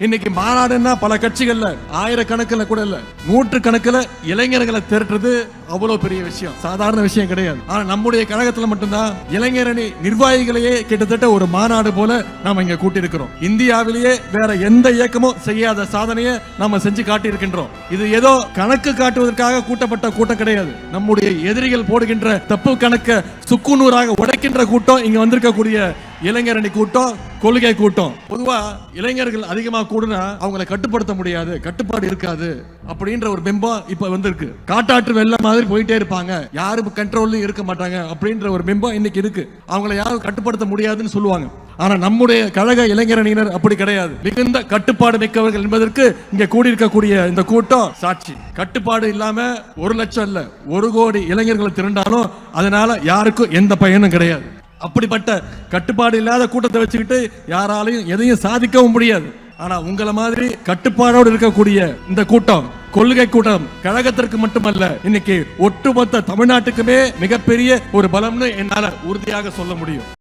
இன்னைக்கு மாநாடுன்னா பல கட்சிகள்ல ஆயிரக்கணக்கில் கூட இல்ல, நூற்றுக்கணக்கில் இளைஞர்களை திரட்டுறது அவ்வளவு பெரிய விஷயம், சாதாரண விஷயம் கிடையாது. ஆனா நம்முடைய கழகத்துல மட்டும்தான் இளைஞரணி நிர்வாகிகளையே கிட்டத்தட்ட ஒரு மாநாடு போல நாம இங்க கூட்டியிருக்கிறோம். இந்தியாவிலேயே வேற எந்த இயக்கமும் செய்யாத சாதனையை நாம செஞ்சு காட்டியிருக்கின்றோம். இது ஏதோ கணக்கு காட்டுவதற்காக கூட்டப்பட்ட கூட்டம் கிடையாது. நம்முடைய எதிரிகள் போடுகின்ற தப்பு கணக்க சுக்குநூறாக உடைக்கின்ற கூட்டம் இங்க வந்திருக்கக்கூடிய இளைஞரணி கூட்டம், கொள்கை கூட்டம். பொதுவா இளைஞர்கள் அதிகமா கூடுனா அவங்களை கட்டுப்படுத்த முடியாது, கட்டுப்பாடு இருக்காது அப்படின்ற ஒரு பிம்பம் இப்ப வந்திருக்கு. காட்டாற்று வெள்ளம் மாதிரி போயிட்டே இருப்பாங்க, யாரும் கண்ட்ரோல்ல இருக்க மாட்டாங்க அப்படின்ற ஒரு பிம்பம் இன்னைக்கு இருக்கு. அவங்களை யாரும் கட்டுப்படுத்த முடியாதுன்னு சொல்லுவாங்க. ஆனா நம்முடைய கழக இளைஞரணியினர் அப்படி கிடையாது, மிகுந்த கட்டுப்பாடு மிக்கவர்கள் என்பதற்கு இங்க கூடியிருக்கக்கூடிய இந்த கூட்டம் சாட்சி. கட்டுப்பாடு இல்லாம 1 லட்சம் இல்ல 1 கோடி இளைஞர்களை திரண்டாலும் அதனால யாருக்கும் எந்த பயனும் கிடையாது. அப்படிப்பட்ட கட்டுப்பாடு இல்லாத கூட்டத்தை வச்சுக்கிட்டு யாராலையும் எதையும் சாதிக்கவும் முடியாது. ஆனா உங்களை மாதிரி கட்டுப்பாடோடு இருக்கக்கூடிய இந்த கூட்டம், கொள்கை கூட்டம், கழகத்திற்கு மட்டுமல்ல இன்னைக்கு ஒட்டுமொத்த தமிழ்நாட்டுக்குமே மிகப்பெரிய ஒரு பலம்னு என்னால உறுதியாக சொல்ல முடியும்.